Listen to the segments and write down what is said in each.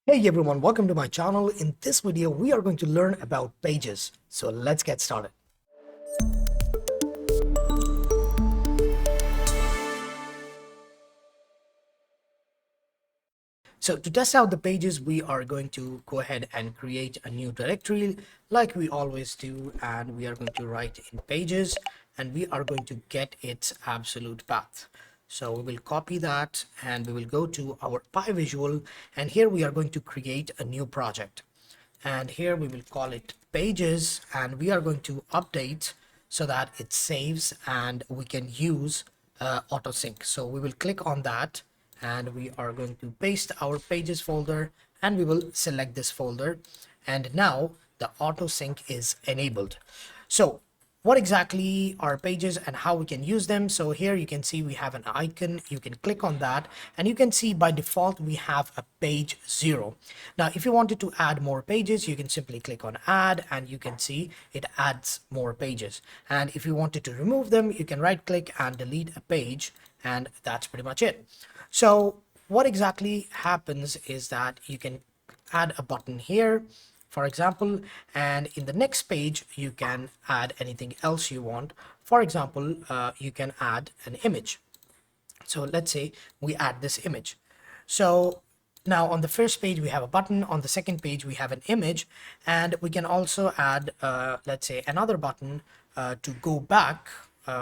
Hey everyone, welcome to my channel. In this video, we are going to learn about pages. So let's get started. So to test out the pages, we are going to go ahead and create a new directory like we always do. And we are going to write in pages and we are going to get its absolute path. So we will copy that and we will go to our Pyvisual, and here we are going to create a new project. And here we will call it pages, and we are going to update so that it saves and we can use auto sync. So we will click on that and we are going to paste our pages folder and we will select this folder, and now the auto sync is enabled. So what exactly are pages and how we can use them? So here you can see we have an icon. You can click on that and you can see by default we have a page 0. Now if you wanted to add more pages, you can simply click on add and you can see it adds more pages. And if you wanted to remove them, you can right click and delete a page, and that's pretty much it. So what exactly happens is that you can add a button here, for example, and in the next page you can add anything else you want. For example, you can add an image. So let's say we add this image. So now on the first page we have a button, on the second page we have an image, and we can also add let's say another button to go back.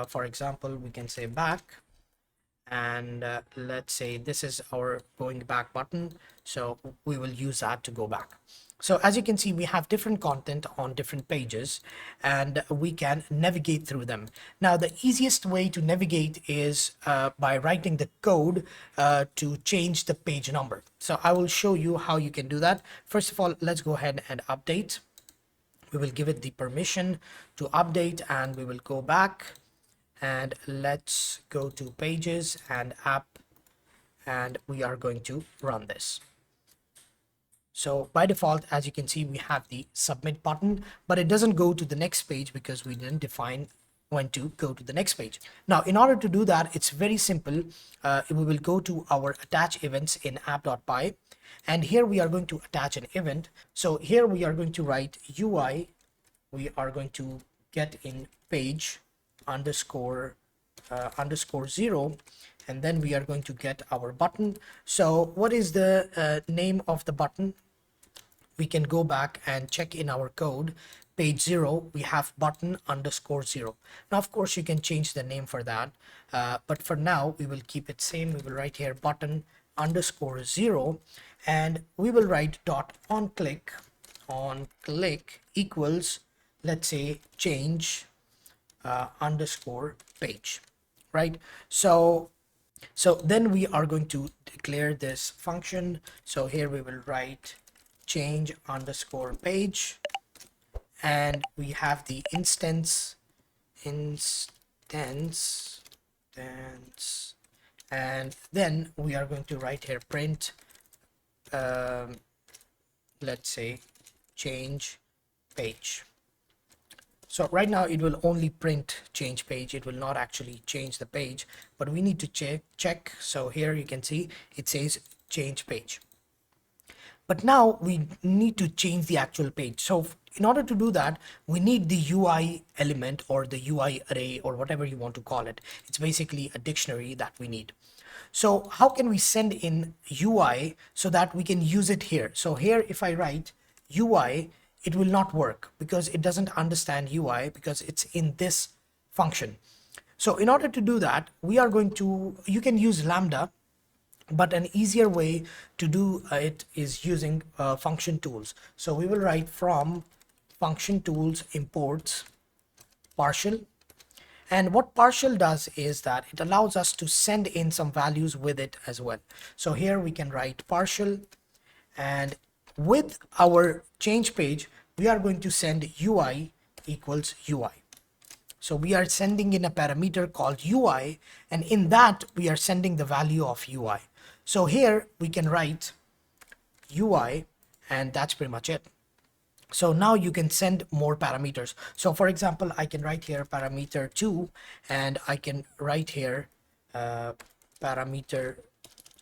For example, we can say back, and let's say this is our going back button, so we will use that to go back. So as you can see, we have different content on different pages and we can navigate through them. Now the easiest way to navigate is by writing the code to change the page number. So I will show you how you can do that. First of all, let's go ahead and update. We will give it the permission to update and we will go back, and let's go to pages and app, and we are going to run this. So by default, as you can see, we have the submit button, but it doesn't go to the next page because we didn't define when to go to the next page. Now in order to do that, it's very simple. We will go to our attach events in app.py, and here we are going to attach an event. So here we are going to write UI. We are going to get in page underscore 0, and then we are going to get our button. So what is the name of the button? We can go back and check in our code. Page 0, we have button underscore 0. Now of course you can change the name for that, but for now we will keep it same. We will write here button underscore 0, and we will write dot on click equals, let's say, change underscore page, right? So then we are going to declare this function. So here we will write change underscore page, and we have the instance, and then we are going to write here print let's say change page. So right now it will only print change page. It will not actually change the page, but we need to check. So here you can see it says change page. But now we need to change the actual page. So in order to do that, we need the UI element or the UI array or whatever you want to call it. It's basically a dictionary that we need. So how can we send in UI so that we can use it here? So here if I write UI, it will not work because it doesn't understand UI because it's in this function. So in order to do that, we are going to, you can use Lambda, but an easier way to do it is using function tools. So we will write from function tools imports partial. And what partial does is that it allows us to send in some values with it as well. So here we can write partial, and with our change page, we are going to send UI equals UI. So we are sending in a parameter called UI, and in that we are sending the value of UI. So here we can write UI, and that's pretty much it. So now you can send more parameters. So for example, I can write here parameter 2, and I can write here parameter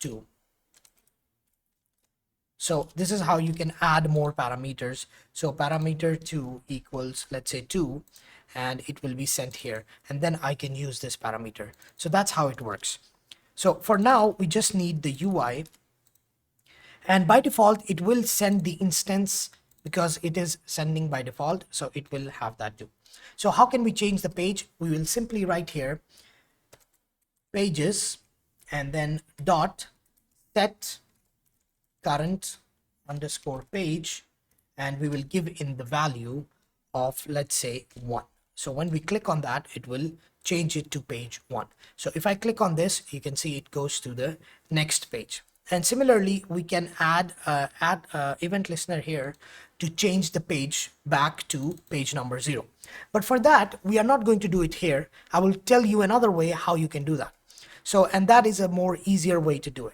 2. So this is how you can add more parameters. So parameter 2 equals, let's say 2, and it will be sent here. And then I can use this parameter. So that's how it works. So for now, we just need the UI. And by default, it will send the instance because it is sending by default. So it will have that too. So how can we change the page? We will simply write here pages and then dot set current underscore page, and we will give in the value of, let's say, 1. So when we click on that, it will change it to page 1. So if I click on this, you can see it goes to the next page. And similarly, we can add event listener here to change the page back to page number 0. But for that, we are not going to do it here. I will tell you another way how you can do that. So, and that is a more easier way to do it.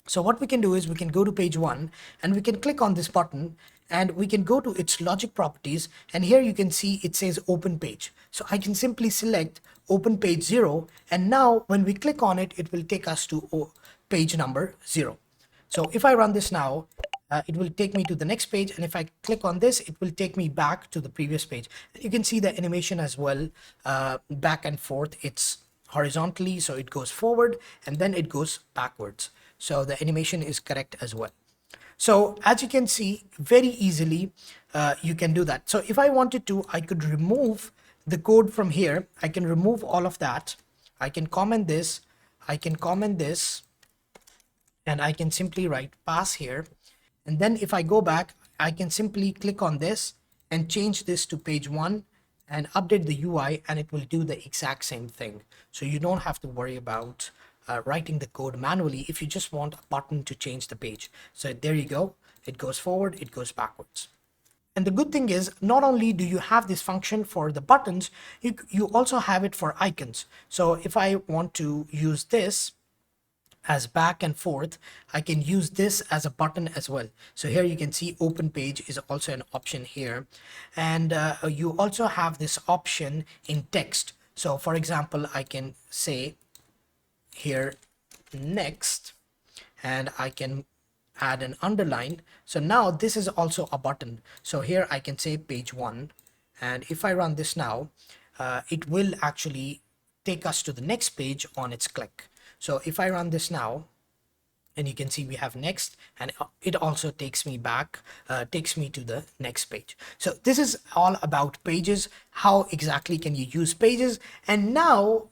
So what we can do is we can go to page 1 and we can click on this button and we can go to its logic properties, and here you can see it says open page. So I can simply select open page 0, and now when we click on it, it will take us to page number 0. So if I run this now, it will take me to the next page, and if I click on this, it will take me back to the previous page. You can see the animation as well, back and forth. It's horizontally, so it goes forward and then it goes backwards. So the animation is correct as well. So as you can see, very easily you can do that. So if I wanted to, I could remove the code from here. I can remove all of that. I can comment this. I can comment this, and I can simply write pass here. And then if I go back, I can simply click on this and change this to page 1 and update the UI, and it will do the exact same thing. So you don't have to worry about writing the code manually if you just want a button to change the page. So there you go. It goes forward, it goes backwards. And the good thing is, not only do you have this function for the buttons, you also have it for icons. So if I want to use this as back and forth, I can use this as a button as well. So here you can see open page is also an option here. And you also have this option in text. So for example, I can say here next, and I can add an underline. So now this is also a button. So here I can say page 1, and if I run this now, it will actually take us to the next page on its click. So if I run this now, and you can see we have next, and it also takes me back, takes me to the next page. So this is all about pages. How exactly can you use pages? And now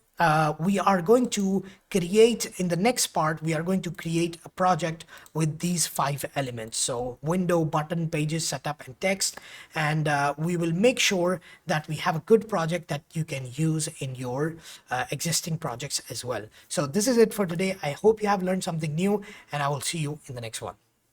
we are going to create, in the next part, we are going to create a project with these 5 elements. So window, button, pages, setup, and text. And we will make sure that we have a good project that you can use in your existing projects as well. So this is it for today. I hope you have learned something new, and I will see you in the next one.